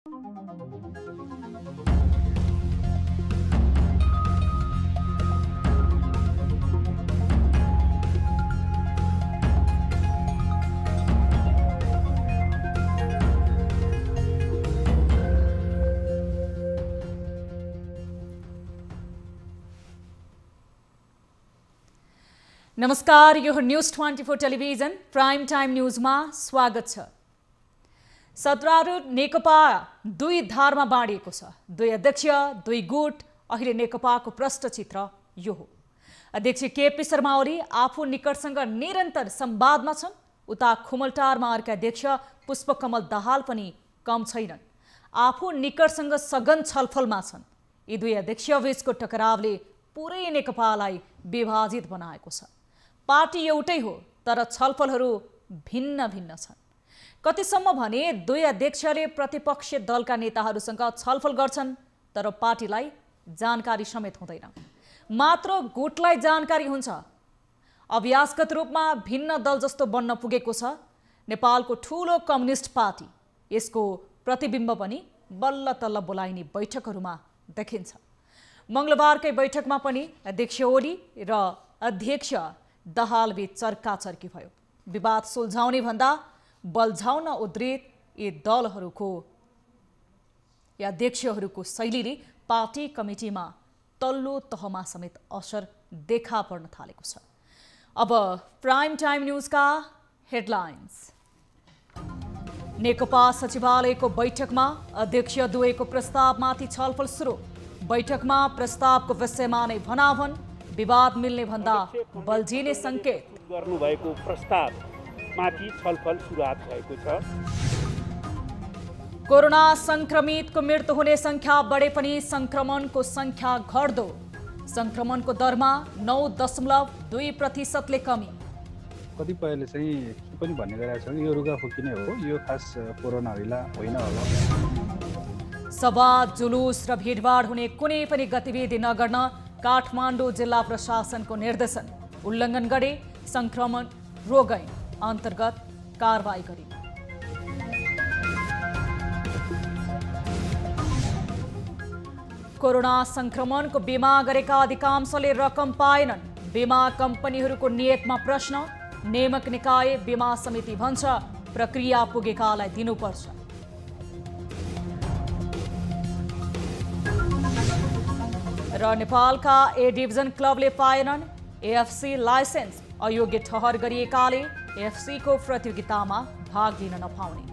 नमस्कार, यो news 24 television prime time न्यूजमा स्वागत छ। सत्तारूढ नेकपा दुई धारमा बाँडिएको छ। दुई अध्यक्ष, दुई गुट, अहिले नेकपाको प्रष्ट चित्र यो हो। अध्यक्ष केपी शर्मा ओली आफू निकटसँग निरन्तर संवादमा छन्। उता खुमलटारमा अर्का अध्यक्ष पुष्पकमल दाहाल पनि कम छैनन्, आफू निकटसँग सघन छलफलमा छन्। यी दुई अध्यक्षबीचको टकरावले पुरै नेकपालाई विभाजित बनाएको छ। पार्टी एउटै हो, तर छलफलहरू भिन्न भिन्न छन्। कतिसम्म भने दुई अध्यक्षले प्रतिपक्षी दलका नेताहरूसँग छलफल गर्छन्, तर पार्टीलाई जानकारी समेत हुँदैन, मात्र गुटलाई जानकारी हुन्छ। अभ्यासगत रूपमा भिन्न दल जस्तो बन्न पुगेको छ नेपालको ठूलो कम्युनिस्ट पार्टी। यसको प्रतिबिम्ब पनि बल्ल तल्ल बोलाइने बैठकहरूमा देखिन्छ। मंगलबारकै बैठकमा पनि अध्यक्ष ओली र अध्यक्ष दाहाल बीच चर्काचर्की भयो। विवाद सुल्झाउने भन्दा बल्झाउन उद्धित यी दलहरूको या अध्यक्षहरूको शैलीले पार्टी कमिटीमा तल्लो तहमा समेत असर देखा पर्न थालेको छ। अब प्राइम टाइम न्यूजका हेडलाइन्स। नेकपा सचिवालयको बैठकमा अध्यक्ष दुवैको प्रस्तावमाथि छलफल सुरु। बैठकमा प्रस्तावको विषयमा नै भनाभन, विवाद मिल्ने भन्दा बल्झिने संकेत। गर्नुभएको प्रस्तावमाथि छलफल सुरुवात भएको छ। कोरोना संक्रमितको मृत्यु हुने संख्या बढे पनि संक्रमणको संख्या घट्दो। संक्रमणको दरमा 9.2% कमी। कतिपयले चाहिँ के पनि भन्ने गरेका छन्, यो रुगाखोकी नै हो, यो खास कोरोना होइन होला। सभा, जुलुस र भिडभाड हुने कुनै पनि गतिविधि नगर्न काठमाडौँ जिल्ला प्रशासनको निर्देशन। उल्लङ्घन गरे संक्रमण रोग ऐन अन्तर्गत कारबाही गरिने। कोरोना संक्रमणको बीमा गरेका अधिकांशले रकम पाएनन्। बीमा कम्पनीहरूको नियतमा प्रश्न। नियामक निकाय बीमा समिति भन्छ प्रक्रिया पुगेकालाई दिनुपर्छ। र नेपालका ए डिभिजन क्लबले पाएनन् एएफसी लाइसेन्स। अयोग्य ठहर गरिएकाले एएफसीको प्रतियोगितामा भाग लिन नपाउने।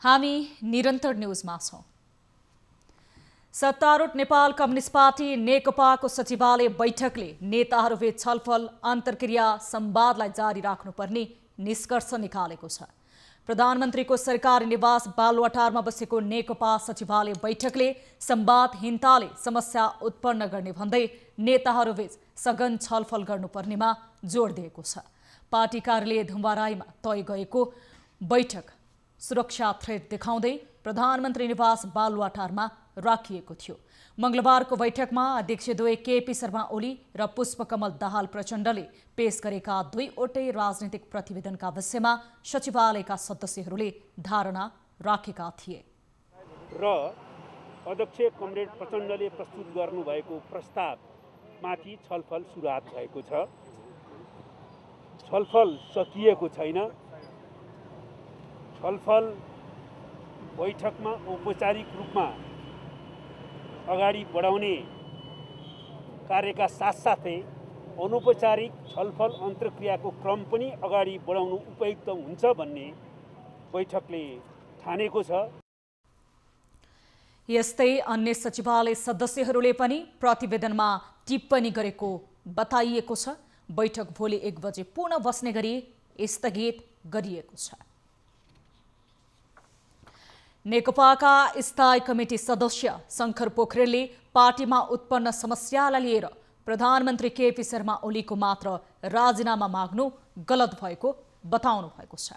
हामी निरन्तर न्यूजमा छौं। सत्तारूढ नेपाल कम्युनिस्ट पार्टी नेकपाको सचिवालय बैठकले नेताहरूबीच छलफल, अन्तर्क्रिया, संवादलाई जारी राख्नुपर्ने निष्कर्ष निकालेको छ। प्रधानमन्त्रीको सरकारी निवास बालुवाटारमा बसेको नेकपा सचिवालय बैठकले संवादहीनताले समस्या उत्पन्न गर्ने भन्दै नेताहरूबीच सघन छलफल गर्नुपर्नेमा जोड दिएको छ। पार्टी कार्यालय धुम्बाराईमा तय गएको बैठक सुरक्षा थ्रेड देखाउँदै प्रधानमन्त्री निवास बालुवाटारमा राखिएको थियो। मंगलबारको बैठकमा अध्यक्ष दुवै केपी शर्मा ओली र पुष्पकमल दाहाल प्रचण्डले पेश गरेका दुईवटै राजनीतिक प्रतिवेदनका विषयमा सचिवालयका सदस्यहरूले धारणा राखेका थिए। र अध्यक्ष कमरेड प्रचण्डले प्रस्तुत गर्नुभएको प्रस्तावमाथि छलफल सुरुवात भएको छ। छलफल सकिएको छैन। छलफल बैठकमा औपचारिक रूपमा अगाडि बढाउने कार्यका साथसाथै अनौपचारिक छलफल अन्तर्क्रियाको क्रम पनि अगाडि बढाउनु उपयुक्त हुन्छ भन्ने बैठकले ठानेको छ। यस्तै अन्य सचिवालय सदस्यहरूले पनि प्रतिवेदनमा टिप्पणी गरेको बताइएको छ। बैठक भोलि 1 बजे पुनः बस्ने गरी स्थगित गरिएको छ। नेकपाका स्थायी कमिटी सदस्य शंकर पोखरेलले पार्टीमा उत्पन्न समस्यालाई लिएर प्रधानमन्त्री केपी शर्मा ओलीको मात्र राजीनामा माग्नु गलत भएको बताउनु भएको छ।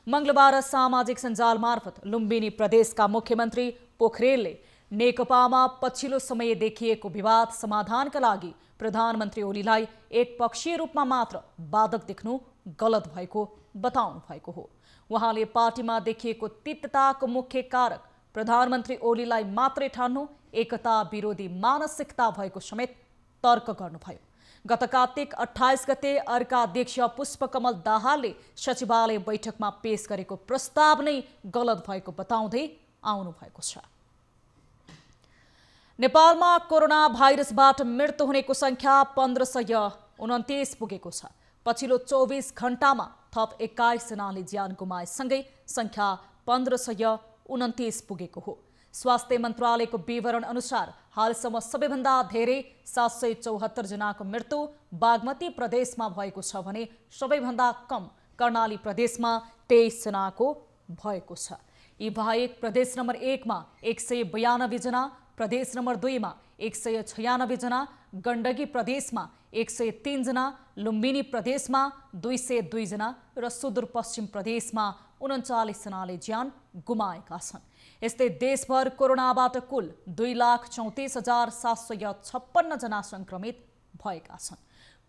मंगलबार सामाजिक सञ्जाल मार्फत लुम्बिनी प्रदेशका मुख्यमन्त्री पोखरेलले नेकपामा पछिल्लो समय देखिएको विवाद समाधानका लागि प्रधानमन्त्री ओलीलाई एकपक्षीय रूपमा मात्र बाधक देख्नु गलत भएको बताउनु भएको हो। उहाँले पार्टीमा देखिएको तिक्तताको मुख्य कारक प्रधानमन्त्री ओलीलाई मात्रै ठान्नु एकता विरोधी मानसिकता भएको समेत तर्क गर्नुभयो। गत कार्तिक 28 गते अर्का अध्यक्ष पुष्पकमल दाहालले सचिवालय बैठकमा पेश गरेको प्रस्ताव नै गलत भएको बताउँदै आउनु भएको छ। नेपालमा कोरोना भाइरसबाट मृत्यु हुनेको संख्या 1529 पुगेको छ। पछिल्लो 24 घण्टामा थप 21 जनाले ज्यान गुमाएसँगै संख्या 1529 पुगेको हो। स्वास्थ्य मन्त्रालयको विवरण अनुसार हालसम्म सबैभन्दा धेरै 774 जनाको मृत्यु बागमती प्रदेशमा भएको छ भने सबैभन्दा कम कर्णाली प्रदेशमा 23 जनाको भएको छ। यी बाहेक प्रदेश नम्बर 1 मा 192 जना, प्रदेश नम्बर 2 मा 196 जना, गण्डकी प्रदेशमा 103 जना, लुम्बिनी प्रदेशमा 202 जना र सुदूरपश्चिम प्रदेशमा 39 जनाले ज्यान गुमाएका छन्। यस्तै देशभर कोरोनाबाट कुल 2,34,756 जना संक्रमित भएका छन्।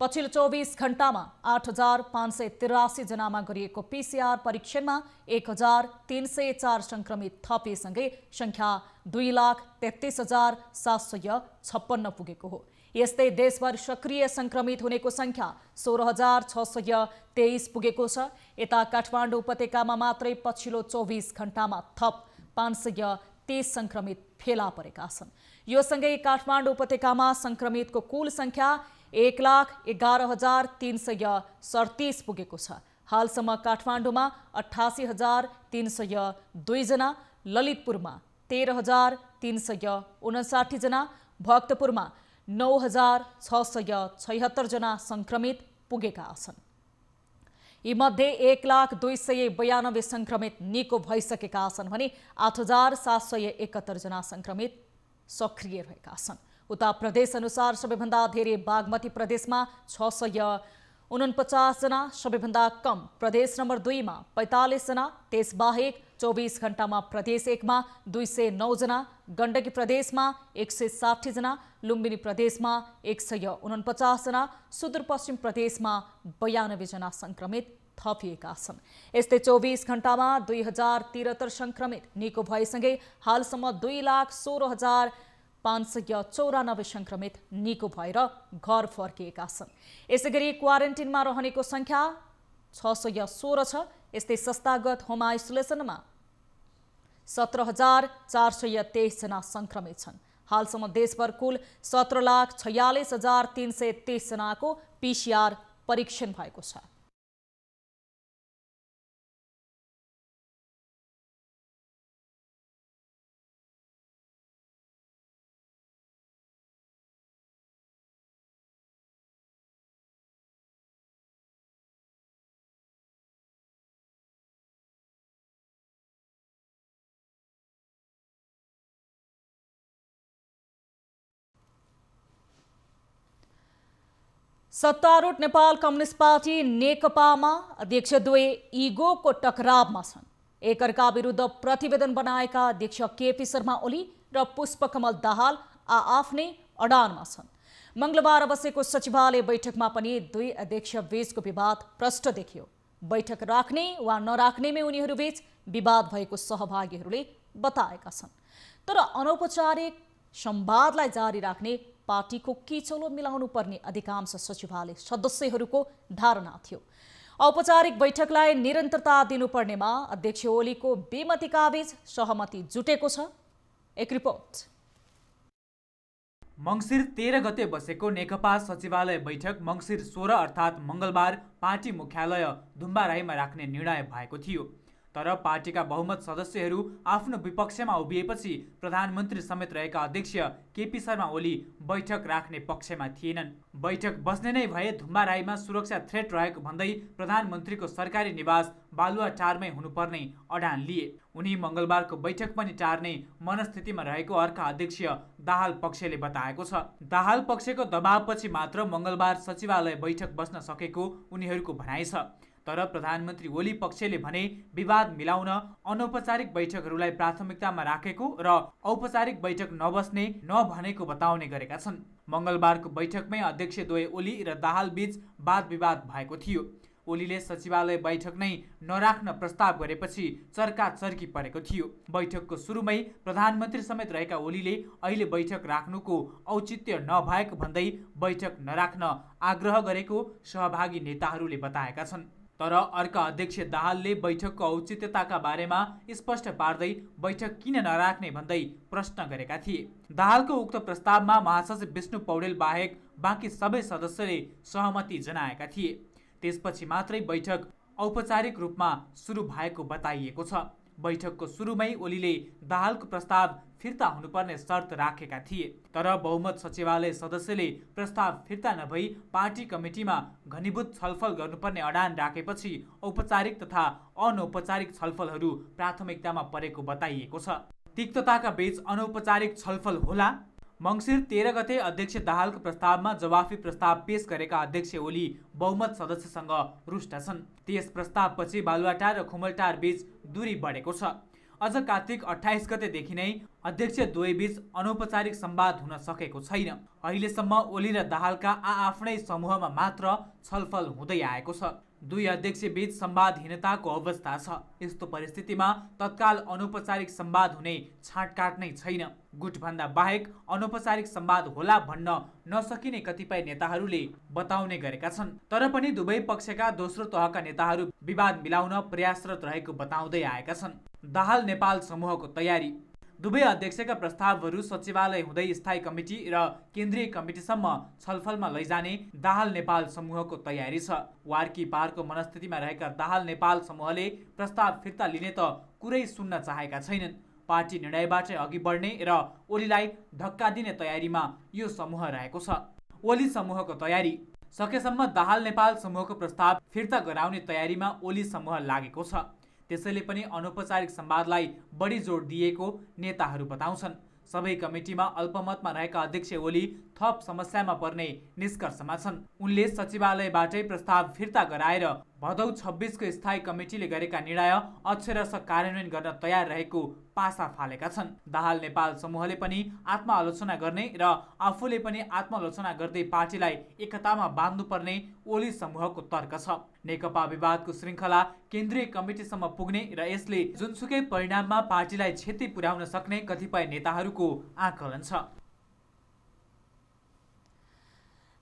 पछिल्लो 24 घण्टामा 8,583 जनामा गरिएको पीसीआर परीक्षणमा 1,304 संक्रमित थपिएसँगै संख्या 2,33,756 पुगेको हो। यस्तै देशभर सक्रिय संक्रमित हुनेको संख्या 16,623 पुगेको छ। यता काठमाडौँ उपत्यकामा मात्रै पछिल्लो 24 घण्टामा थप 530 संक्रमित फेला परेका छन्। यो सँगै काठमाडौँ उपत्यकामा संक्रमितको कुल संख्या 1,11,337 पुगेको छ। हालसम्म काठमाडौँमा 88,302 जना, ललितपुरमा 13,359 जना, भक्तपुरमा 9,676 जना संक्रमित पुगेका छन्। यीमध्ये 1,02,92 संक्रमित निको भइसकेका छन् भने 8,771 जना संक्रमित सक्रिय रहेका छन्। उता प्रदेश अनुसार सबैभन्दा धेरै बागमती प्रदेशमा 649 जना, सबैभन्दा कम प्रदेश नम्बर 2 मा 45 जना, त्यसबाहेक 24 घण्टामा प्रदेश 1 मा 209 जना, गण्डकी प्रदेशमा 160 जना, लुम्बिनी प्रदेशमा 149 जना, सुदूरपश्चिम प्रदेशमा 92 जना संक्रमित थपिएका छन्। यस्तै 24 घण्टामा 2073 संक्रमित निको भएसँगै हालसम्म 2,16,594 संक्रमित निको भएर घर फर्किएका छन्। यसैगरी क्वारेन्टिनमा रहनेको संख्या 616 छ। यस्तै संस्थागत होम आइसोलेसनमा 17,423 जना संक्रमित छन्। हालसम्म देशभर कुल 17,46,323 जनाको पीसीआर परीक्षण भएको छ। सत्तारूढ नेपाल कम्युनिस्ट पार्टी नेकपामा अध्यक्षद्वय इगोको टकरावमा छन्। एकअर्का विरुद्ध प्रतिवेदन बनाएका अध्यक्ष केपी शर्मा ओली र पुष्पकमल दाहाल आफ्नै अडानमा छन्। मंगलबार बसेको सचिवालय बैठकमा पनि दुई अध्यक्ष बीचको विवाद प्रष्ट देखियो। बैठक राख्ने वा नराख्नेमै उनीहरूबीच विवाद भएको सहभागीहरूले बताएका छन्। तर अनौपचारिक संवादलाई जारी राख्ने पार्टीको किचलो मिलाउनु पर्ने अधिकांश सचिवालय सदस्यहरूको धारणा थियो। औपचारिक बैठकलाई निरन्तरता दिनुपर्नेमा अध्यक्ष ओलीको बेमतिका बीच सहमति जुटेको छ। एक रिपोर्ट। मंसिर 13 गते बसेको नेकपा सचिवालय बैठक मंसिर 16 अर्थात् मंगलबार पार्टी मुख्यालय धुम्बाराईमा राख्ने निर्णय भएको थियो। तर पार्टीका बहुमत सदस्यहरू आफ्नो विपक्षमा उभिएपछि प्रधानमन्त्री समेत रहेका अध्यक्ष केपी शर्मा ओली बैठक राख्ने पक्षमा थिएनन्। बैठक बस्ने नै भए धुम्बाराईमा सुरक्षा थ्रेट रहेको भन्दै प्रधानमन्त्रीको सरकारी निवास बालुवाटारमै हुनुपर्ने अडान लिए। उनी मंगलबारको बैठक पनि टार्ने मनस्थितिमा रहेको अर्का अध्यक्ष दाहाल पक्षले बताएको छ। दाहाल पक्षको दबावपछि मात्र मंगलबार सचिवालय बैठक बस्न सकेको उनीहरूको भनाइ छ। तर प्रधानमन्त्री ओली पक्षले भने विवाद मिलाउन अनौपचारिक बैठकहरूलाई प्राथमिकतामा राखेको र औपचारिक बैठक नबस्ने नभनेको बताउने गरेका छन्। मङ्गलबारको बैठकमै अध्यक्षद्वय ओली र दाहाल बीच वाद विवाद भएको थियो। ओलीले सचिवालय बैठक नै नराख्न प्रस्ताव गरेपछि चर्काचर्की परेको थियो। बैठकको सुरुमै प्रधानमन्त्री समेत रहेका ओलीले अहिले बैठक राख्नुको औचित्य नभएको भन्दै बैठक नराख्न आग्रह गरेको सहभागी नेताहरूले बताएका छन्। तर अर्का अध्यक्ष दाहालले बैठकको औचित्यताका बारेमा स्पष्ट पार्दै बैठक किन नराख्ने भन्दै प्रश्न गरेका थिए। दाहालको उक्त प्रस्तावमा महासचिव विष्णु पौडेल बाहेक बाँकी सबै सदस्यले सहमति जनाएका थिए। त्यसपछि मात्रै बैठक औपचारिक रूपमा सुरु भएको बताइएको छ। बैठकको सुरुमै ओलीले दाहालको प्रस्ताव फिर्ता हुनुपर्ने शर्त राखेका थिए। तर बहुमत सचिवालय सदस्यले प्रस्ताव फिर्ता नभई पार्टी कमिटीमा घनीभूत छलफल गर्नुपर्ने अडान राखेपछि औपचारिक तथा अनौपचारिक छलफलहरू प्राथमिकतामा परेको बताइएको छ। तिक्तताका बीच अनौपचारिक छलफल होला। मङ्सिर 13 गते अध्यक्ष दाहालको प्रस्तावमा जवाफी प्रस्ताव पेश गरेका अध्यक्ष ओली बहुमत सदस्यसँग रुष्ट छन्। त्यस प्रस्तावपछि बालुवाटार र खुमलटार बीच दूरी बढेको छ। अझ कार्तिक 28 गतेदेखि नै अध्यक्ष द्वयबीच अनौपचारिक संवाद हुन सकेको छैन। अहिलेसम्म ओली र दाहालका आफ्नै समूहमा मात्र छलफल हुँदै आएको छ। दुई अध्यक्ष बीच संवादहीनताको अवस्था छ। यस्तो परिस्थितिमा तत्काल अनौपचारिक संवाद हुने छाँटकाट नै छैन। गुटभन्दा बाहेक अनौपचारिक संवाद होला भन्न नसकिने कतिपय नेताहरूले बताउने गरेका छन्। तर पनि दुवै पक्षका दोस्रो तहका नेताहरू विवाद मिलाउन प्रयासरत रहेको बताउँदै आएका छन्। दाहाल नेपाल समूहको तयारी। दुवै अध्यक्षका प्रस्तावहरू सचिवालय हुँदै स्थायी कमिटी र केन्द्रीय कमिटीसम्म छलफलमा लैजाने दाहाल नेपाल समूहको तयारी छ। वार्की पारको मनस्थितिमा रहेका दाहाल नेपाल समूहले प्रस्ताव फिर्ता लिने त कुरै सुन्न चाहेका छैनन्। पार्टी निर्णयबाटै अघि बढ्ने र ओलीलाई धक्का दिने तयारीमा यो समूह रहेको छ। ओली समूहको तयारी। सकेसम्म दाहाल नेपाल समूहको प्रस्ताव फिर्ता गराउने तयारीमा ओली समूह लागेको छ। त्यसैले पनि अनौपचारिक संवादलाई बढी जोड दिएको नेताहरू बताउँछन्। सबै कमिटीमा अल्पमतमा रहेका अध्यक्ष ओली थप समस्यामा पर्ने निष्कर्षमा छन्। उनले सचिवालयबाटै प्रस्ताव फिर्ता गराएर भदौ 26 को स्थायी कमिटीले गरेका निर्णय अक्षरशः कार्यान्वयन गर्न तयार रहेको पासा फालेका छन्। दाहाल नेपाल समूहले पनि आत्मआलोचना गर्ने र आफूले पनि आत्मआलोचना गर्दै पार्टीलाई एकतामा बाँध्नुपर्ने ओली समूहको तर्क छ। नेकपा विवादको श्रृङ्खला केन्द्रीय कमिटीसम्म पुग्ने र यसले जुनसुकै परिणाममा पार्टीलाई क्षति पुर्याउन सक्ने कतिपय नेताहरूको आकलन छ।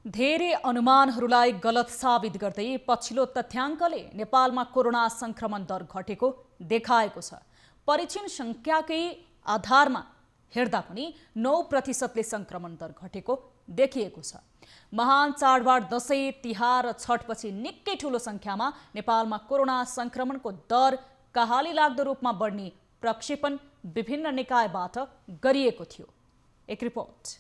धेरै अनुमानहरूलाई गलत साबित गर्दै पछिल्लो तथ्याङ्कले नेपालमा कोरोना संक्रमण दर घटेको देखाएको छ। परीक्षण संख्याकै आधारमा हेर्दा पनि 9% संक्रमण दर घटेको देखिएको छ। महान चाडबाड दशैं, तिहार र छठपछि निकै ठूलो संख्यामा नेपालमा कोरोना संक्रमणको दर कहाली लाग्दो रूपमा बढ्ने प्रक्षेपण विभिन्न निकायबाट गरिएको थियो। एक रिपोर्ट।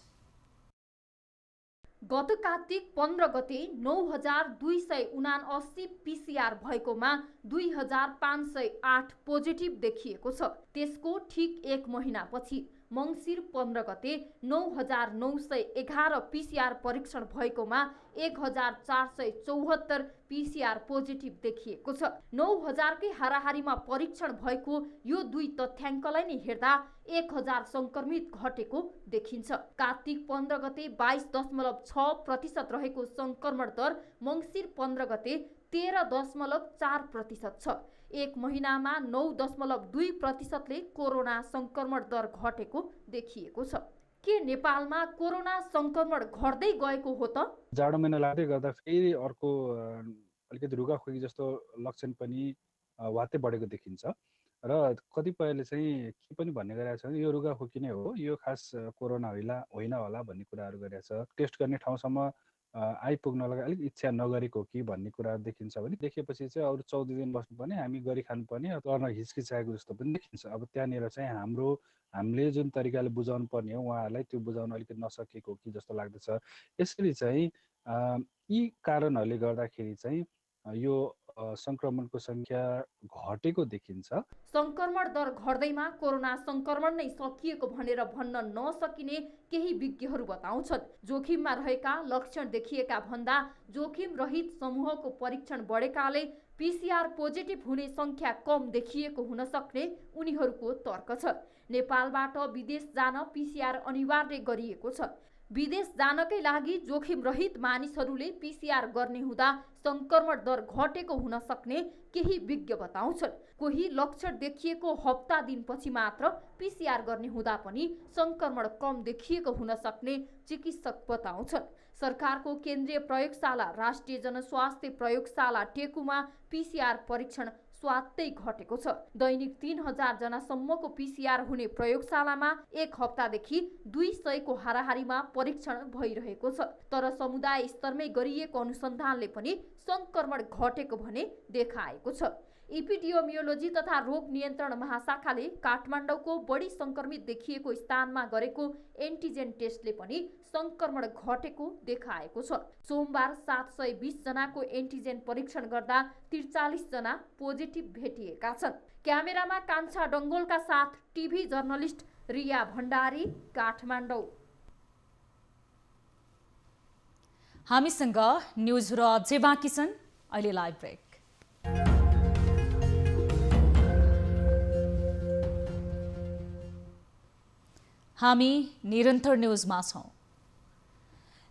गत कार्तिक 15 गते 9279 पीसीआर भएकोमा 2508 पोजिटिभ देखिएको छ। त्यसको ठीक एक महिनापछि मङ्सिर 15 गते 9911 पीसीआर परीक्षण भएकोमा 1474 पीसीआर पोजिटिभ देखिएको छ। 9000 कै हाराहारीमा परीक्षण भएको यो दुई तथ्याङ्कलाई नै हेर्दा 1000 संक्रमित घटेको देखिन्छ। कार्तिक 15 गते 22.6% रहेको संक्रमण दर मङ्सिर 15 गते 13.4% छ। एक महिनामा 9.2%ले कोरोना संक्रमण दर घटेको देखिएको छ। के नेपालमा कोरोना संक्रमण घट्दै गएको हो त? जाडो महिना लाग्दै गर्दा फेरि अर्को अलिकति रुगाखोकी जस्तो लक्षण पनि वात्तै बढेको देखिन्छ र कतिपयले चाहिँ के पनि भन्ने गरेका छन् यो रुगाखोकी नै हो, यो खास कोरोना होइन होला भन्ने कुराहरू गरेका छ। टेस्ट गर्ने ठाउँसम्म आइपुग्नलाई अलिक इच्छा नगरेको कि भन्ने कुरा देखिन्छ भने देखेपछि चाहिँ अरू 14 दिन बस्नुपर्ने, हामी गरी खानुपर्ने गर्न हिचकिचाएको जस्तो पनि देखिन्छ। अब त्यहाँनिर चाहिँ हामीले जुन तरिकाले बुझाउनु पर्ने हो उहाँहरूलाई त्यो बुझाउन अलिकति नसकेको कि जस्तो लाग्दछ। यसरी चाहिँ यी कारणहरूले गर्दाखेरि चाहिँ यो संक्रमणको संख्या घटेको देखिन्छ। संक्रमण दर घट्दैमा कोरोना संक्रमण नै सकिएको भनेर भन्न नसकिने केही विज्ञहरू बताउँछन्। जोखिममा रहेका लक्षण देखिएका भन्दा जोखिम रहित समूहको परीक्षण बढेकाले पीसीआर पोजिटिभ हुने संख्या कम देखिएको हुन सक्ने उनीहरूको तर्क छ। नेपालबाट विदेश जान पीसीआर अनिवार्य गरिएको छ। विदेश जानकै लागि जोखिम रहित मानिसहरूले पीसीआर गर्ने हुँदा संक्रमण दर घटेको हुन सक्ने केही विज्ञ बताउँछन्। कोही लक्षण देखिएको हप्ता दिनपछि मात्र पीसीआर गर्ने हुँदा पनि संक्रमण कम देखिएको हुन सक्ने चिकित्सक बताउँछन्। सरकारको केन्द्रीय प्रयोगशाला राष्ट्रिय जनस्वास्थ्य प्रयोगशाला टेकुमा पीसीआर परीक्षण स्वात्तै घटेको छ। दैनिक 3000 जनासम्मको पीसीआर हुने प्रयोगशालामा एक हप्तादेखि 200 को हाराहारीमा परीक्षण भइरहेको छ। तर समुदाय स्तरमै गरिएको अनुसन्धानले पनि संक्रमण घटेको भने देखाएको छ। एपिडियोमियोलोजी तथा रोग नियन्त्रण महाशाखाले काठमाडौँको बढी संक्रमित देखिएको स्थानमा गरेको एन्टिजेन टेस्टले पनि संक्रमण घटेको देखाएको छ। सोमबार 720 जनाको एन्टिजेन परीक्षण गर्दा 43 जना पोजिटिभ भेटिएका छन्। क्यामेरामा कान्छा डङ्गोलका साथ टिभी जर्नलिस्ट रिया भण्डारी, काठमाडौँ। हामीसँग न्युजहरू अझै बाँकी छन्। अहिले लाइभ ब्रेक। हामी निरन्तर न्युजमा छौं।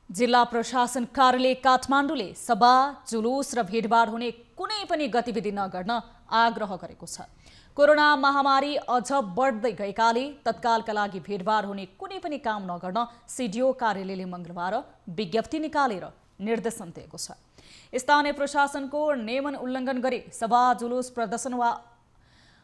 जिल्ला प्रशासन कार्यालय काठमाडौँले सभा, जुलुस र भिडभाड हुने कुनै पनि गतिविधि नगर्न आग्रह गरेको छ। कोरोना महामारी अझ बढ्दै गएकाले तत्कालका लागि भिडभाड हुने कुनै पनि काम नगर्न सिडिओ कार्यालयले मंगलबार विज्ञप्ति निकालेर निर्देशन दिएको छ। स्थानीय प्रशासनको नियमन उल्लङ्घन गरी सभा, जुलुस, प्रदर्शन वा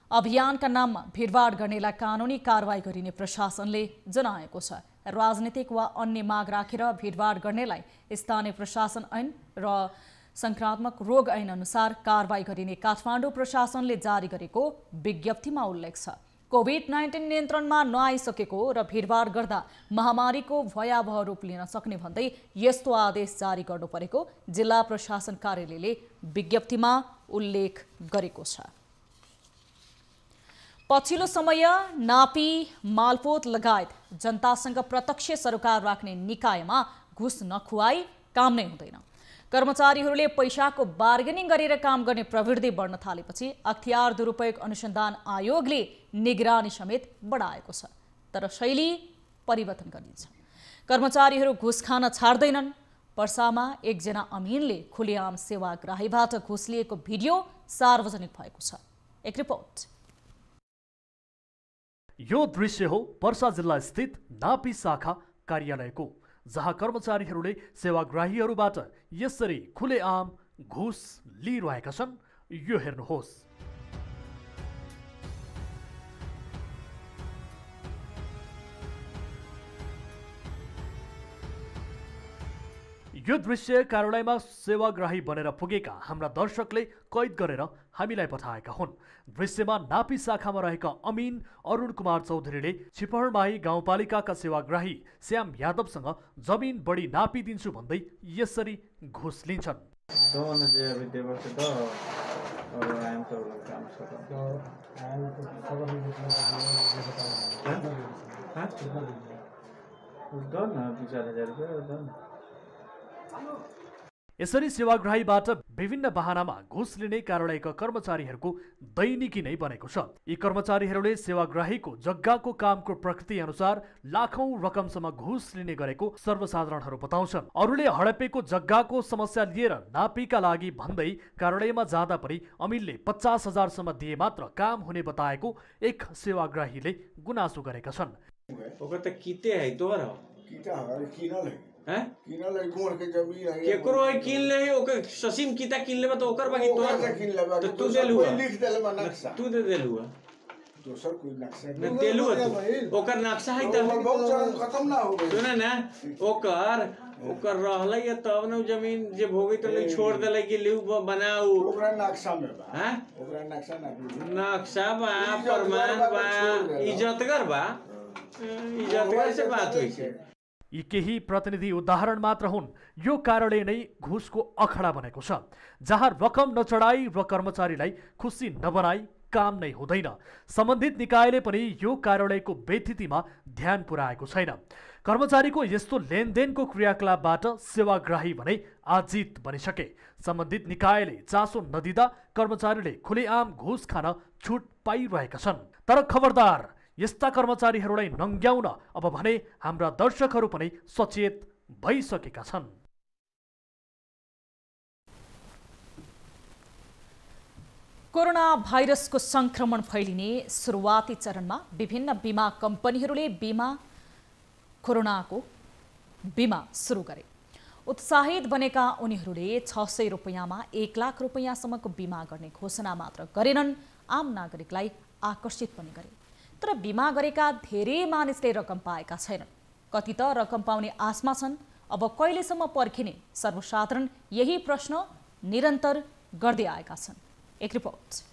अभियानका नाममा भिडभाड गर्नेलाई कानुनी कारवाही गरिने प्रशासनले जनाएको छ। राजनीतिक वा अन्य माग राखेर भिडभाड गर्नेलाई स्थानीय प्रशासन ऐन र संक्रामक रोग ऐन अनुसार कारवाही गरिने काठमाडौँ प्रशासनले जारी गरेको विज्ञप्तिमा उल्लेख छ। कोभिड-19 नियन्त्रणमा नआइसकेको र भिडभाड गर्दा महामारीको भयावह रूप लिन सक्ने भन्दै यस्तो आदेश जारी गर्नु परेको जिल्ला प्रशासन कार्यालयले विज्ञप्तिमा उल्लेख गरेको छ। पछिल्लो समय नापी, मालपोत लगायत जनतासँग प्रत्यक्ष सरोकार राख्ने निकायमा घुस नखुवाई काम नै हुँदैन। कर्मचारीहरूले पैसाको बार्गेनिङ गरेर काम गर्ने प्रवृत्ति बढ्न थालेपछि अख्तियार दुरुपयोग अनुसन्धान आयोगले निगरानी समेत बढाएको छ। तर शैली परिवर्तन गरिन्छ। कर्मचारीहरू घुस खान छाड्दैनन्। पर्सामा एकजना अमिनले खुलेआम सेवाग्राहीबाट घुस लिएको भिडियो सार्वजनिक भएको छ। एक रिपोर्ट। यो दृश्य हो पर्सा जिल्ला स्थित नापी शाखा कार्यालयको, जहाँ कर्मचारीहरूले सेवाग्राहीहरूबाट यसरी खुलेआम घुस लिइरहेका छन्। यो हेर्नुहोस्। यो दृश्य कार्यालयमा सेवाग्राही बनेर पुगेका हाम्रा दर्शकले कैद गरेर हामीलाई पठाएका हुन्। दृश्यमा नापी शाखामा रहेका अमिन अरुण कुमार चौधरीले छिपहरमाही गाउँपालिकाका सेवाग्राही श्याम यादवसँग जमिन बढी नापिदिन्छु भन्दै यसरी घुस लिन्छन्। यसरी सेवाग्राहीबाट विभिन्न बहानामा घुस लिने कार्यालयका कर्मचारीहरूको दैनिकी नै बनेको छ। यी कर्मचारीहरूले सेवाग्राहीको जग्गाको कामको प्रकृति अनुसार लाखौं रकमसम्म घुस लिने गरेको सर्वसाधारणहरू बताउँछन्। अरूले हडपेको जग्गाको समस्या लिएर नापीका लागि भन्दै कार्यालयमा जाँदा पनि अमिनले 50,000 सम्म दिए मात्र काम हुने बताएको एक सेवाग्राहीले गुनासो गरेका छन्। ओकर त किते है तोर किता है किनल है हैं किनल है गोर के जमीन है केकरो है किन ले ओकर ससीम किता किन लेबा तो ओकर बाकी तोर किन लेबा तो तू देलु लिख देलबा नक्शा तू दे देलु दोसर कोई नक्शा न देलु ओकर नक्शा है त बहुत चरण खत्म ना हो गई सुन ना ओकर रहलै या तब न जमीन जे भोगी तो ले छोड़ देलै कि लिउ बनाऊ ओकरा नक्शा में बा हैं ओकरा नक्शा ना नक्शा बा प्रमाण बा इज्जतगर बा इज्जतगर से बात होइ छै। यी केही प्रतिनिधि उदाहरण मात्र हुन्। यो कार्यालय नै घुसको अखडा बनेको छ, जहाँ रकम नचढाई र कर्मचारीलाई खुसी नबनाई काम नै हुँदैन। सम्बन्धित निकायले पनि यो कार्यालयको बेथितिमा ध्यान पुर्याएको छैन। कर्मचारीको यस्तो लेनदेनको क्रियाकलापबाट सेवाग्राही भने आजित बनिसके। सम्बन्धित निकायले चासो नदिँदा कर्मचारीले खुलेआम घुस खान छुट पाइरहेका छन्। तर खबरदार, यस्ता कर्मचारीहरूलाई नङ्ग्याउन अब भने हाम्रा दर्शकहरू पनि सचेत भइसकेका छन्। कोरोना भाइरसको संक्रमण फैलिने सुरुवाती चरणमा विभिन्न बीमा कम्पनीहरूले कोरोनाको बीमा सुरु गरे। उत्साहित बनेका उनीहरूले 600 रुपैयाँमा 1 लाख रुपैयाँसम्मको बीमा गर्ने घोषणा मात्र गरेनन्, आम नागरिकलाई आकर्षित पनि गरे। तर बीमा गरेका धेरै मानिसले रकम पाएका छैनन्। कति त रकम पाउने आशमा छन्। अब कहिलेसम्म पर्खिने सर्वसाधारण यही प्रश्न निरन्तर गर्दै आएका छन्। एक रिपोर्ट।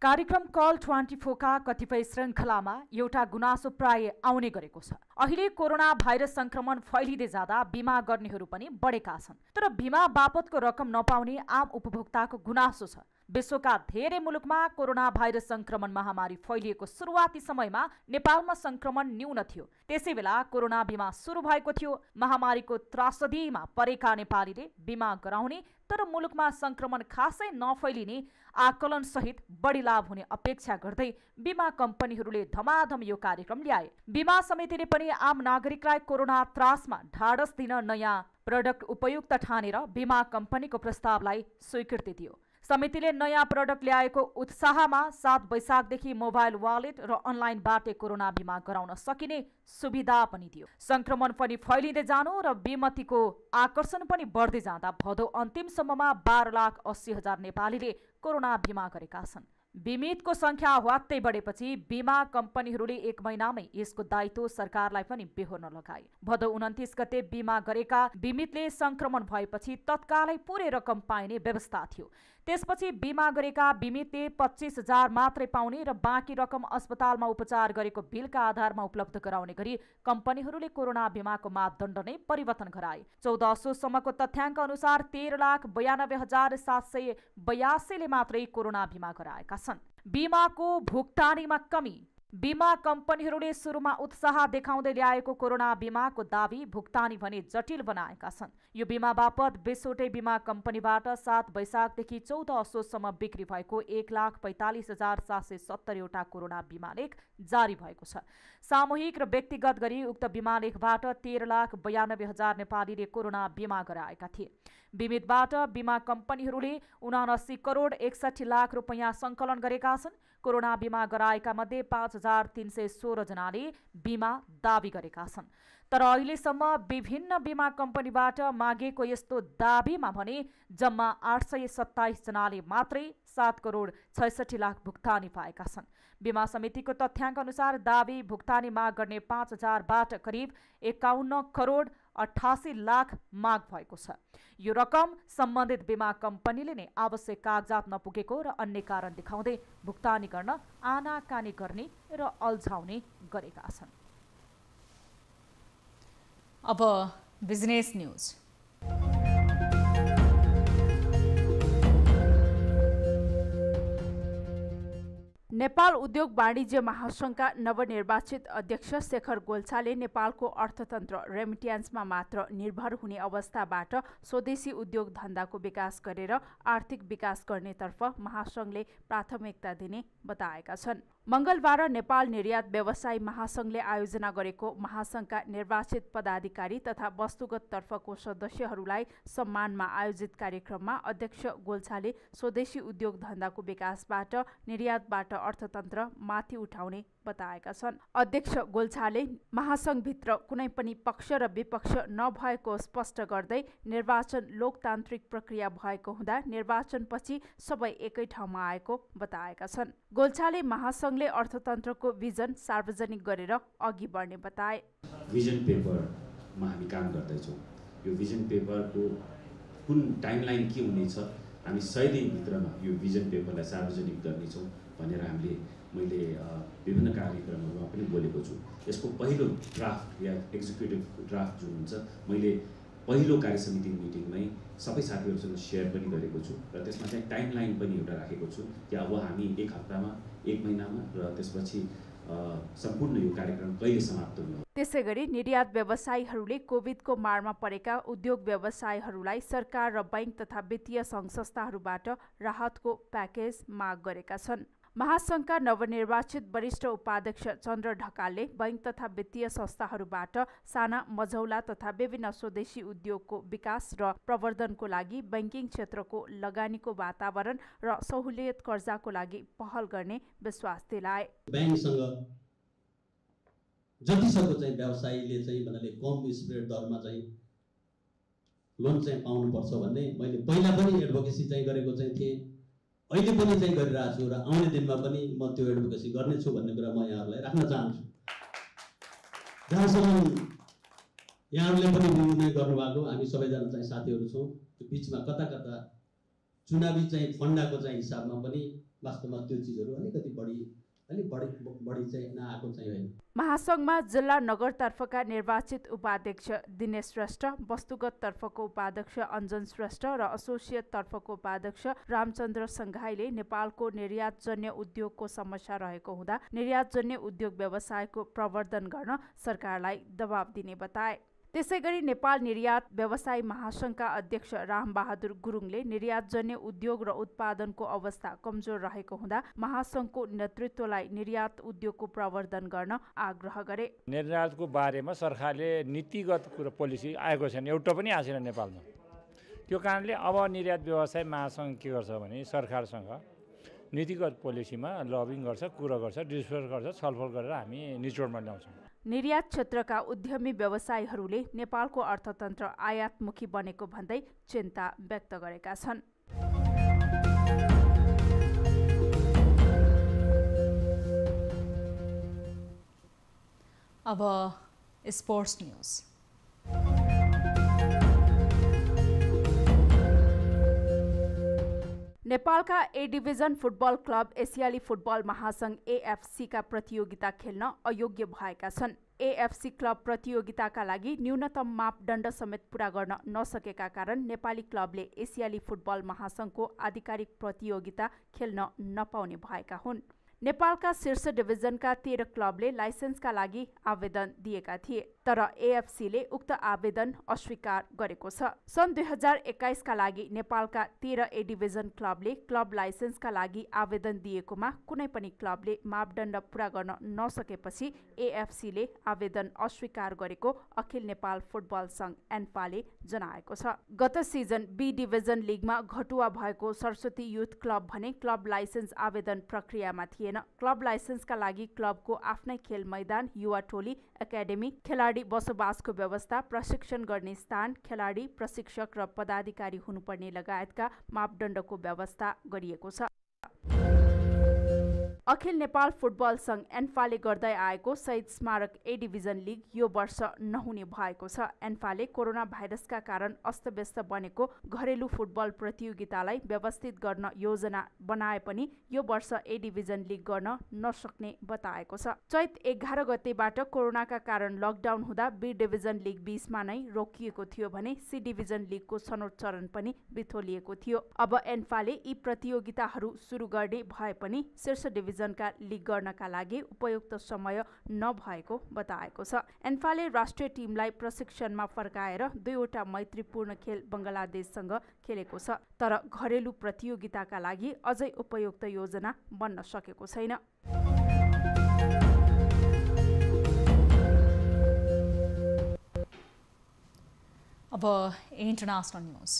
कार्यक्रम कल 24 का कतिपय श्रृङ्खलामा एउटा गुनासो प्राय आउने गरेको छ। अहिले कोरोना भाइरस संक्रमण फैलिँदै जाँदा बीमा गर्नेहरू पनि बढेका छन्। तर बीमा बापतको रकम नपाउने आम उपभोक्ताको गुनासो छ। विश्वका धेरै मुलुकमा कोरोना भाइरस संक्रमण महामारी फैलिएको सुरुवाती समयमा नेपालमा संक्रमण न्यून थियो। त्यसै बेला कोरोना बीमा सुरु भएको थियो। महामारीको त्रासदीमा परेका नेपालीले बीमा गराउने तर मुलुकमा संक्रमण खासै नफैलिने आकलन सहित बढी लाभ हुने अपेक्षा गर्दै बीमा कम्पनीहरूले धमाधम यो कार्यक्रम ल्याए। बीमा समितिले पनि आम नागरिकलाई कोरोना त्रासमा ढाडस दिन नयाँ प्रोडक्ट उपयुक्त ठानेर बीमा कम्पनीको प्रस्तावलाई स्वीकृति दियो। समितिले नयाँ प्रोडक्ट ल्याएको उत्साहमा 7 वैशाखदेखि मोबाइल वालेट र अनलाइनबाट कोरोना बीमा गराउन सकिने सुविधा पनि दियो। संक्रमण पनि फैलिँदै जानु र बीमतीको आकर्षण पनि बढ्दै जाँदा भदौ अन्तिमसम्ममा 12,80,000 नेपालीले कोरोना बीमा गरेका छन्। बीमितको संख्या ह्वात्तै बढेपछि बीमा कम्पनीहरूले 1 महिनामै यसको दायित्व सरकारलाई पनि बेहोर्न लगाए। भदौ 29 गते बीमा गरेका बीमितले संक्रमण भएपछि तत्कालै पूरै रकम पाइने व्यवस्था थियो। त्यसपछि बीमा गरेका बीमितले 25,000 मात्रै पाउने र बाँकी रकम अस्पतालमा उपचार गरेको बिलका आधारमा उपलब्ध गराउने गरी कम्पनीहरूले कोरोना बीमाको मापदण्ड नै परिवर्तन गराए। 1400 सम्मको तथ्याङ्क अनुसार 13,92,782 ले मात्रै कोरोना बीमा गराएका छन्। बीमाको भुक्तानीमा कमी। बीमा कम्पनीहरूले सुरुमा उत्साह देखाउँदै ल्याएको कोरोना बीमाको दाबी भुक्तानी भने जटिल बनाएका छन्। यो बीमा बापत 20वटै बीमा कम्पनीबाट 7 वैशाखदेखि 14 असोजसम्म बिक्री भएको 1,45,770 वटा कोरोना बीमा लेख जारी भएको छ। सामूहिक र व्यक्तिगत गरी उक्त बीमा लेखबाट 13,92,000 नेपालीले कोरोना बीमा गराएका थिए। बीमितबाट बीमा कम्पनीहरूले 79 करोड 61 लाख रुपैयाँ सङ्कलन गरेका छन्। कोरोना बीमा गराएका मध्ये 5,316 जनाले बीमा दाबी गरेका छन्। तर अहिलेसम्म विभिन्न बीमा कम्पनीबाट मागेको यस्तो दाबीमा भने जम्मा 827 जनाले मात्रै 7 करोड 66 लाख भुक्तानी पाएका छन्। बीमा समितिको तथ्याङ्क अनुसार दाबी भुक्तानी माग गर्ने 5,000बाट करिब 51 करोड 88 लाख माग भएको छ। यो रकम सम्बन्धित बीमा कम्पनीले नै आवश्यक कागजात नपुगेको र अन्य कारण देखाउँदै भुक्तानी गर्न आनाकानी गर्ने र अल्झाउने गरेका छन्। अब बिजनेस न्यूज। नेपाल उद्योग वाणिज्य महासंघका नवनिर्वाचित अध्यक्ष शेखर गोल्छाले नेपालको अर्थतन्त्र रेमिट्यान्समा मात्र निर्भर हुने अवस्थाबाट स्वदेशी उद्योग धन्दाको विकास गरेर आर्थिक विकास गर्नेतर्फ महासंघले प्राथमिकता दिने बताएका छन्। मंगलबार नेपाल निर्यात व्यवसायी महासंघले आयोजना गरेको महासंघका निर्वाचित पदाधिकारी तथा वस्तुगत तर्फको सदस्यहरूलाई सम्मानमा आयोजित कार्यक्रममा अध्यक्ष गोल्छाले स्वदेशी उद्योग धन्दाको विकासबाट निर्यातबाट अर्थतन्त्र माथि उठाउने बताएका छन्। अध्यक्ष गोल्छाले महासंघभित्र कुनै पनि पक्ष र विपक्ष नभएको स्पष्ट गर्दै निर्वाचन लोकतान्त्रिक प्रक्रिया भएको हुँदा निर्वाचनपछि सबै एकै ठाउँमा आएको बताएका छन्। गोल्छाले महासंघले अर्थतन्त्रको भिजन सार्वजनिक गरेर अघि बढ्ने बताए। भिजन पेपरमा हामी काम गर्दैछौँ। यो भिजन पेपरको कुन टाइमलाइन के हुनेछ, हामी 100 दिनभित्रमा यो भिजन पेपरलाई सार्वजनिक गर्नेछौँ भनेर मैले विभिन्न कार्यक्रमहरूमा पनि बोलेको छु। यसको पहिलो ड्राफ्ट या एक्जिक्युटिभ ड्राफ्ट जुन हुन्छ मैले पहिलो कार्यसमिति मिटिङमै सबै साथीहरूसँग सेयर पनि गरेको छु र त्यसमा चाहिँ टाइमलाइन पनि एउटा राखेको छु कि अब हामी 1 हप्तामा 1 महिनामा र त्यसपछि सम्पूर्ण यो कार्यक्रम कहिले समाप्त हुने। त्यसैगरी निर्यात व्यवसायीहरूले कोभिडको मारमा परेका उद्योग व्यवसायीहरूलाई सरकार र बैंक तथा वित्तीय सङ्घ संस्थाहरूबाट राहतको प्याकेज माग गरेका छन्। महासङ्घका नवनिर्वाचित वरिष्ठ उपाध्यक्ष चन्द्र ढकालले बैंक तथा वित्तीय संस्थाहरूबाट साना मझौला तथा विभिन्न स्वदेशी उद्योगको विकास र प्रवर्धनको लागि बैंकिङ क्षेत्रको लगानीको वातावरण र सहुलियत कर्जाको लागि पहल गर्ने विश्वास दिलाए। बैंकसँग जतिसक्दो चाहिँ व्यवसायीले चाहिँ भन्नाले कम स्प्रेड दरमा चाहिँ लोन चाहिँ पाउनुपर्छ भन्ने मैले पहिला पनि एडभोकेसी चाहिँ गरेको चाहिँ थिएँ, अहिले पनि चाहिँ गरिरहेको छु र आउने दिनमा पनि म त्यो एडभोकेसी गर्नेछु भन्ने कुरा म यहाँहरूलाई राख्न चाहन्छु। जहाँसम्म यहाँहरूले पनि निर्णय गर्नुभएको, हामी सबैजना चाहिँ साथीहरू छौँ, त्यो बिचमा कता कता चुनावी चाहिँ फन्डाको चाहिँ हिसाबमा पनि वास्तवमा त्यो चिजहरू अलिकति बढी चाहिँ नआएको चाहिँ होइन। महासङ्घमा जिल्ला नगरतर्फका निर्वाचित उपाध्यक्ष दिनेश श्रेष्ठ, वस्तुगत तर्फको उपाध्यक्ष अञ्जन श्रेष्ठ र एसोसिएट तर्फको उपाध्यक्ष रामचन्द्र सङ्घाईले नेपालको निर्यातजन्य उद्योगको समस्या रहेको हुँदा निर्यातजन्य उद्योग व्यवसायको प्रवर्धन गर्न सरकारलाई दबाब दिने बताए। त्यसैगरी नेपाल निर्यात व्यवसायी महासङ्घका अध्यक्ष रामबहादुर गुरुङले निर्यातजन्य उद्योग र उत्पादनको अवस्था कमजोर रहेको हुँदा महासङ्घको नेतृत्वलाई निर्यात उद्योगको प्रवर्धन गर्न आग्रह गरे। निर्यातको बारेमा सरकारले नीतिगत कुरा पोलिसी आएको छैन, एउटा पनि आएको छैन नेपालमा। त्यो कारणले अब निर्यात व्यवसाय महासङ्घ के गर्छ भने सरकारसँग नीतिगत पोलिसीमा लबिङ गर्छ, कुरा गर्छ, डिस्कस गर्छ, छलफल गरेर हामी निचोडमा ल्याउँछौँ। निर्यात क्षेत्रका उद्यमी व्यवसायीहरूले नेपालको अर्थतन्त्र आयातमुखी बनेको भन्दै चिन्ता व्यक्त गरेका छन्। अब स्पोर्ट्स न्यूज। नेपालका ए डिभिजन फुटबल क्लब एसियाली फुटबल महासङ्घ एएफसीका प्रतियोगिता खेल्न अयोग्य भएका छन्। एएफसी क्लब प्रतियोगिताका लागि न्यूनतम मापदण्ड समेत पूरा गर्न नसकेका कारण नेपाली क्लबले एसियाली फुटबल महासङ्घको आधिकारिक प्रतियोगिता खेल्न नपाउने भएका हुन्। नेपालका शीर्ष डिभिजनका 13 क्लबले लाइसेन्सका लागि आवेदन दिएका थिए, तर एएफसीले उक्त आवेदन अस्वीकार गरेको छ। सन् 2021 का लागि नेपालका 13 ए डिभिजन क्लबले क्लब लाइसेन्सका लागि आवेदन दिएकोमा कुनै पनि क्लबले मापदण्ड पूरा गर्न नसकेपछि एएफसीले आवेदन अस्वीकार गरेको अखिल नेपाल फुटबल सङ्घ एन्फाले जनाएको छ। गत सिजन बी डिभिजन लिगमा घटुवा भएको सरस्वती युथ क्लब भने क्लब लाइसेन्स आवेदन प्रक्रियामा थिए। क्लब लाइसेन्सका लागि क्लबको आफ्नै खेल मैदान, युवा टोली, एकाडेमी, खेलाडी बसोबासको व्यवस्था, प्रशिक्षण गर्ने स्थान, खेलाडी, प्रशिक्षक र पदाधिकारी हुनुपर्ने लगायतका मापदण्डको व्यवस्था गरिएको छ। अखिल नेपाल फुटबल सङ्घ एन्फाले गर्दै आएको शहीद स्मारक ए डिभिजन लिग यो वर्ष नहुने भएको छ। एन्फाले कोरोना भाइरसका कारण अस्तव्यस्त बनेको घरेलु फुटबल प्रतियोगितालाई व्यवस्थित गर्न योजना बनाए पनि यो वर्ष ए डिभिजन लिग गर्न नसक्ने बताएको छ। चैत 11 गतेबाट कोरोनाका कारण लकडाउन हुँदा बी डिभिजन लिग 20 मा नै रोकिएको थियो भने सी डिभिजन लिगको छनौट चरण पनि बिथोलिएको थियो। अब एन्फाले यी प्रतियोगिताहरू सुरु गर्ने भए पनि शीर्ष डिभिजनका लिग गर्नका लागि उपयुक्त समय नभएको बताएको छ। एन्फाले राष्ट्रिय टिमलाई प्रशिक्षणमा फर्काएर 2वटा मैत्रीपूर्ण खेल बङ्गलादेशसँग खेलेको छ, तर घरेलु प्रतियोगिताका लागि अझै उपयुक्त योजना बन्न सकेको छैन। अब इन्टरनेसनल न्यूज।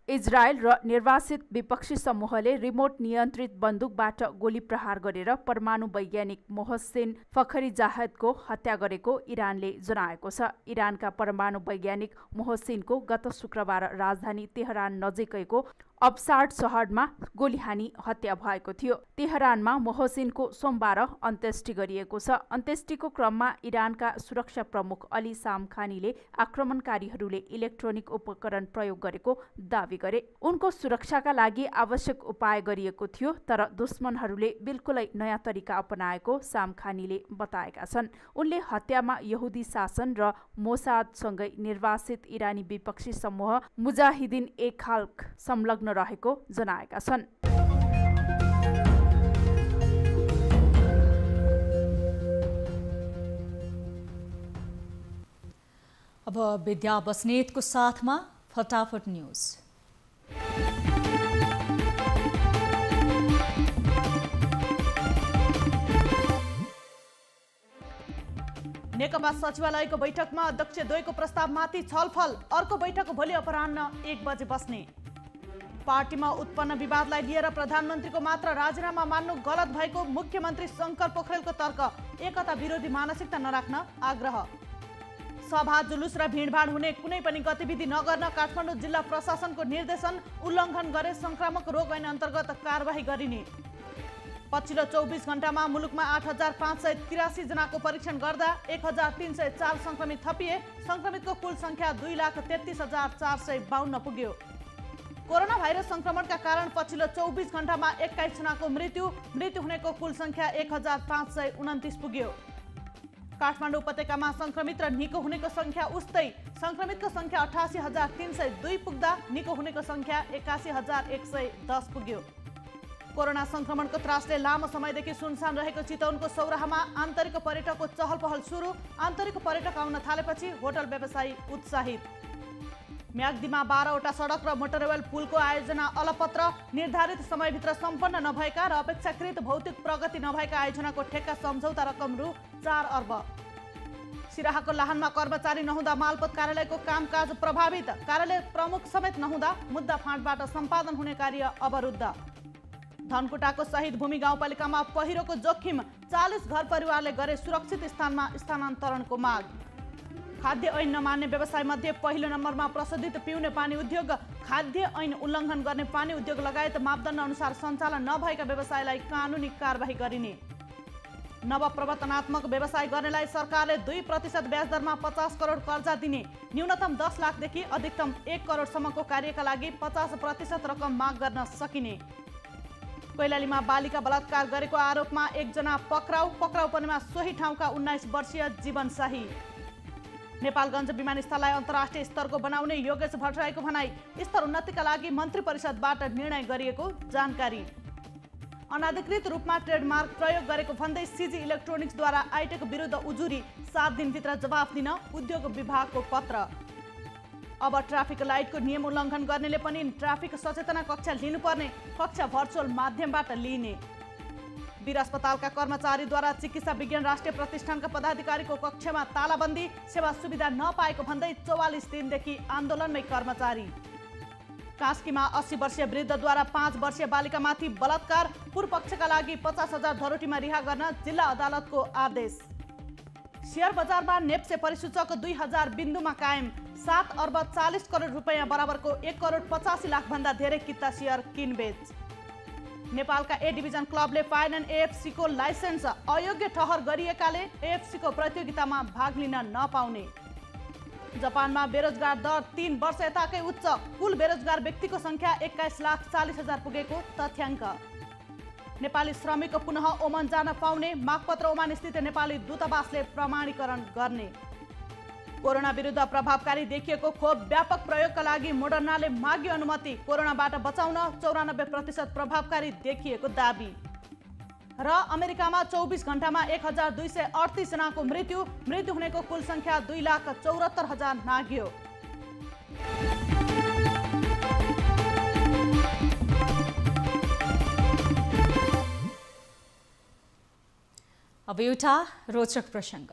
इजरायल र निर्वासित विपक्षी समूहले रिमोट नियन्त्रित बन्दुकबाट गोली प्रहार गरेर परमाणु वैज्ञानिक मोहसिन फखरीजाहदको हत्या गरेको इरानले जनाएको छ। इरानका परमाणु वैज्ञानिक मोहसिनको गत शुक्रबार राजधानी तेहरान नजिकैको अब्साड शहरमा गोली हानी हत्या भएको थियो। तेहरानमा मोहसिनको सोमबार अन्त्येष्टि गरिएको छ। अन्त्येष्टिको क्रममा इरानका सुरक्षा प्रमुख अली सामखानीले आक्रमणकारीहरूले इलेक्ट्रोनिक उपकरण प्रयोग गरेको दावी गरे। उनको सुरक्षाका लागि आवश्यक उपाय गरिएको थियो, तर दुश्मनहरूले बिल्कुलै नयाँ तरिका अपनाएको सामखानीले बताएका छन्। उनले हत्यामा यहुदी शासन र मोसादसँगै निर्वासित इरानी विपक्षी समूह मुजाहिदिन ए खाल्क संलग्न रहेको जनाएका छन्। अब विद्या बस्नेतको साथमा फटाफट न्यूज। नेकपा सचिवालयको बैठकमा अध्यक्ष द्वयको प्रस्तावमाथि छलफल। अर्को बैठक भोलि अपराह्न 1 बजे बस्ने। पार्टीमा उत्पन्न विवादलाई लिएर प्रधानमन्त्रीको मात्र राजीनामा मान्नु गलत भएको मुख्यमन्त्री शङ्कर पोखरेलको तर्क। एकता विरोधी मानसिकता नराख्न आग्रह। सभा जुलुस र भिडभाड हुने कुनै पनि गतिविधि नगर्न काठमाडौँ जिल्ला प्रशासनको निर्देशन। उल्लङ्घन गरे संक्रामक रोग ऐन अन्तर्गत कारबाही गरिने। पछिल्लो 24 घण्टामा मुलुकमा 8583 जनाको परीक्षण गर्दा 1304 संक्रमित थपिए। संक्रमितको कुल संख्या 2,33,452 पुग्यो। कोरोना भाइरस संक्रमणका कारण पछिल्लो 24 घण्टामा 21 जनाको मृत्यु हुनेको कुल संख्या 1529 पुग्यो। काठमाडौँ उपत्यकामा संक्रमित र निको हुनेको संख्या उस्तै। संक्रमितको संख्या 88,302 पुग्दा निको हुनेको संख्या 81,110 पुग्यो। कोरोना संक्रमणको त्रासले लामो समयदेखि सुनसान रहेको चितवनको सौराहामा आन्तरिक पर्यटकको चहल पहल सुरु। आन्तरिक पर्यटक आउन थालेपछि होटल व्यवसायी उत्साहित। म्याग्दीमा 12वटा सडक र मोटरवेल पुलको आयोजना अलपत्र। निर्धारित समयभित्र सम्पन्न नभएका र अपेक्षाकृत भौतिक प्रगति नभएका आयोजनाको ठेक्का सम्झौता रकम रु 4 अर्ब। सिराहाको लाहानमा कर्मचारी नहुँदा मालपोत कार्यालयको कामकाज प्रभावित। कार्यालय प्रमुख समेत नहुँदा मुद्दा फाँटबाट सम्पादन हुने कार्य अवरुद्ध। धनकुटाको शहीद भूमि गाउँपालिकामा पहिरोको जोखिम। 40 घर परिवारले गरे सुरक्षित स्थानमा स्थानान्तरणको माग। खाद्य ऐन नमान्ने व्यवसाय मध्ये पहिलो नम्बरमा प्रशोधित पिउने पानी उद्योग। खाद्य ऐन उल्लङ्घन गर्ने पानी उद्योग लगायत मापदण्ड अनुसार सञ्चालन नभएका व्यवसायलाई कानुनी कारबाही गरिने। नवप्रवर्तनात्मक व्यवसाय गर्नेलाई सरकारले 2% ब्याज दरमा 50 करोड कर्जा दिने। न्यूनतम 10 लाखदेखि अधिकतम 1 करोडसम्मको कार्यका लागि 50% रकम माग गर्न सकिने। कैलालीमा बालिका बलात्कार गरेको आरोपमा 1 जना पक्राउ पर्नेमा सोही ठाउँका 19 वर्षीय जीवन शाही। नेपालगञ्ज विमानस्थललाई अन्तर्राष्ट्रिय स्तरको बनाउने योगेश भट्टराईको भनाई। स्तर उन्नतिका लागि मन्त्री परिषदबाट निर्णय गरिएको जानकारी। अनाधिकृत रूपमा ट्रेडमार्क प्रयोग गरेको भन्दै सीजी इलेक्ट्रोनिक्सद्वारा आइटेक विरुद्ध उजुरी। 7 दिनभित्र जवाफ दिन उद्योग विभागको पत्र। अब ट्राफिक लाइटको नियम उल्लङ्घन गर्नेले पनि ट्राफिक सचेतना कक्षा लिनुपर्ने। कक्षा भर्चुअल माध्यमबाट लिइने। वीर अस्पतालका कर्मचारीद्वारा चिकित्सा विज्ञान राष्ट्रिय प्रतिष्ठानका पदाधिकारीको कक्षमा तालाबन्दी। सेवा सुविधा नपाएको भन्दै 44 दिनदेखि आन्दोलनमै कर्मचारी। कास्कीमा 80 वर्षीय वृद्धद्वारा 5 वर्षीय बालिकामाथि बलात्कार। पूर्वपक्षका लागि 50,000 धरोटीमा रिहा गर्न जिल्ला अदालतको आदेश। शेयर बजारमा नेप्से परिसूचक 2000 बिन्दुमा कायम। 7 अर्ब 40 करोड रुपैयाँ बराबरको 1 करोड 85 लाख भन्दा धेरै किता शेयर किनबेच। नेपालका ए डिभिजन क्लबले फाइनल एएफसी को लाइसेन्स अयोग्य ठहर गरिएकाले एएफसी को प्रतियोगितामा भाग लिन नपाउने। जापानमा बेरोजगार दर 3 वर्ष यताकै उच्च। कुल बेरोजगार व्यक्तिको संख्या 21,40,000 पुगेको तथ्याङ्क। नेपाली श्रमिक पुनः ओमान जान पाउने। मागपत्र ओमान स्थित नेपाली दूतावासले प्रमाणीकरण गर्ने। कोरोना विरुद्ध प्रभावकारी देखिएको खोप व्यापक प्रयोगका लागि मोडर्नाले माग्यो अनुमति। कोरोनाबाट बचाउन 94% प्रभावकारी देखिएको दाबी। र अमेरिकामा 24 घण्टामा 1238 जनाको मृत्यु हुनेको कुल संख्या 2,74,000 नाग्यो। अब एउटा रोचक प्रसङ्ग।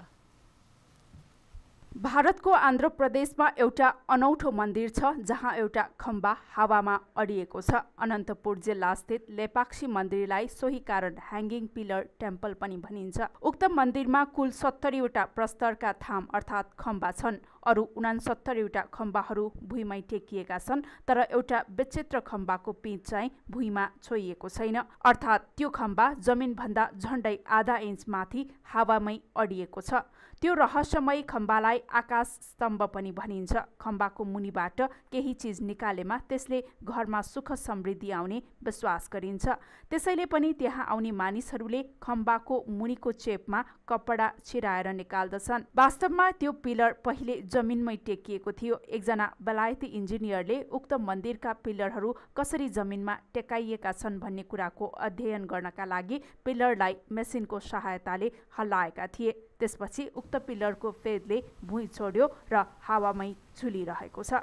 भारतको आन्ध्र प्रदेशमा एउटा अनौठो मन्दिर छ जहाँ एउटा खम्बा हावामा अडिएको छ। अनन्तपुर जिल्लास्थित लेपाक्षी मन्दिरलाई सोही कारण ह्याङ्गिङ पिलर टेम्पल पनि भनिन्छ। उक्त मन्दिरमा कुल 70वटा प्रस्तरका थाम अर्थात् खम्बा छन्। अरू 69वटा खम्बाहरू भुइँमै टेकिएका छन्, तर एउटा विचित्र खम्बाको पिच चाहिँ भुइँमा छोइएको छैन, अर्थात् त्यो खम्बा जमिनभन्दा झन्डै आधा इन्च माथि हावामै अडिएको छ। त्यो रहस्यमय खम्बालाई आकाश स्तम्भ पनि भनिन्छ। खम्बाको मुनिबाट केही चिज निकालेमा त्यसले घरमा सुख समृद्धि आउने विश्वास गरिन्छ। त्यसैले पनि त्यहाँ आउने मानिसहरूले खम्बाको मुनिको चेपमा कपडा छिराएर निकाल्दछन्। वास्तवमा त्यो पिलर पहिले जमिनमै टेकिएको थियो। एकजना बेलायती इन्जिनियरले उक्त मन्दिरका पिलरहरू कसरी जमिनमा टेकाइएका छन् भन्ने कुराको अध्ययन गर्नका लागि पिलरलाई मेसिनको सहायताले हल्लाएका थिए। त्यसपछि उक्त पिलरको फेदले भुइँ छोड्यो र हावामै झुलिरहेको छ।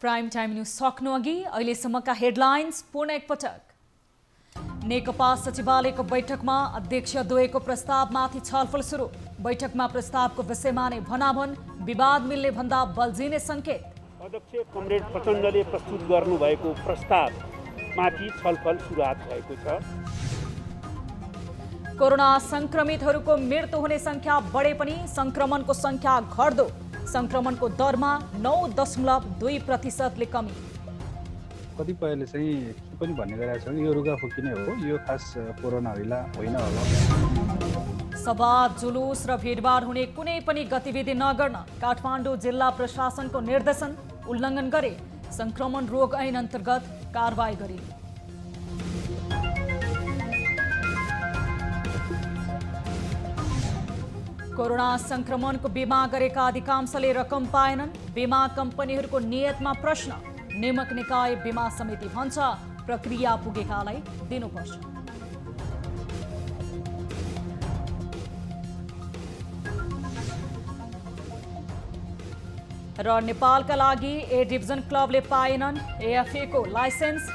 प्राइम टाइम न्यूज सक्नु अघि अहिलेसम्मका हेडलाइन्स पुनः एकपटक। नेकपा सचिवालयको बैठकमा अध्यक्षद्वयको प्रस्तावमाथि छलफल सुरु। बैठकमा प्रस्तावको विषयमा नै भनाभन, विवाद मिल्ने भन्दा बल्झिने संकेत। अध्यक्ष कमरेड प्रचण्डले प्रस्तुत गर्नुभएको प्रस्तावमाथि छलफल सुरुवात भएको छ। कोरोना संक्रमितहरूको मृत्यु हुने संख्या बढे पनि संक्रमणको संख्या घट्दो। संक्रमणको दरमा 9.2% कमी। कतिपयले चाहिँ के पनि भन्ने गरेका छन् यो रुगाखोकी नै हो, यो खास कोरोना होइन होला। सभा, जुलुस र भिडभाड हुने कुनै पनि गतिविधि नगर्न काठमाडौँ जिल्ला प्रशासनको निर्देशन। उल्लङ्घन गरे संक्रमण रोग ऐन अन्तर्गत कारबाही गरिने। कोरोना संक्रमणको बीमा गरेका अधिकांशले रकम पाएनन्। बीमा कम्पनीहरूको नियतमा प्रश्न। नियामक निकाय बीमा समिति भन्छ प्रक्रिया पुगेकालाई दिनुपर्छ। र नेपालका लागि ए डिभिजन क्लबले पाएनन्। एएफए को लाइसेन्स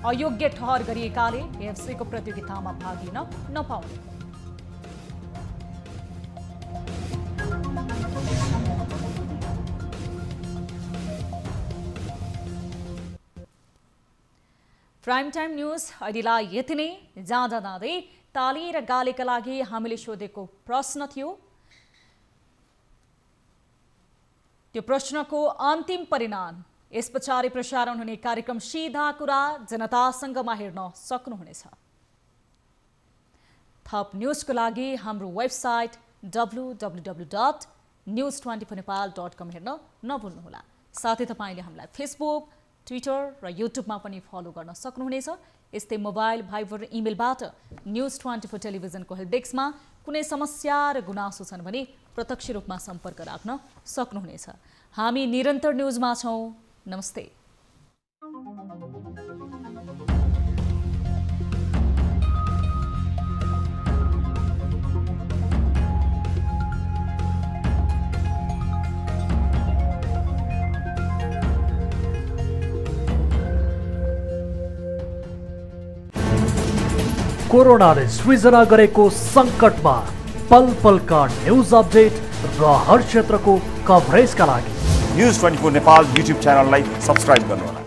अयोग्य ठहर गरिएकाले एएफसी को प्रतियोगितामा भाग लिन नपाउने। प्राइम टाइम न्यूज अहिलेलाई यति नै। जाँदा जाँदै ताली र गालीका लागि हामीले सोधेको प्रश्न थियो। त्यो प्रश्नको अन्तिम परिणाम यस पछाडि प्रसारण हुने कार्यक्रम सीधा कुरा जनतासँगमा हेर्न सक्नुहुनेछ। थप न्यूजको लागि हाम्रो वेबसाइट www.news24nepal.com हेर्न नभुल्नुहोला। साथै तपाईले हामीलाई फेसबुक, ट्विटर र युट्युबमा पनि फलो गर्न सक्नुहुनेछ। यस्तै मोबाइल, भाइबर र इमेलबाट न्यूज24 टेलिभिजनको हेल्प डेस्कमा कुनै समस्या र गुनासो छन् भने प्रत्यक्ष रूपमा सम्पर्क राख्न सक्नुहुनेछ। हामी निरन्तर न्यूजमा छौं। नमस्ते। कोरोनाले सृजना गरेको संकटमा पल पलका न्यूज अपडेट र हर क्षेत्रको कभरेजका लागि न्यूज 24 नेपाल युट्युब च्यानललाई सब्स्क्राइब गर्नुहोला।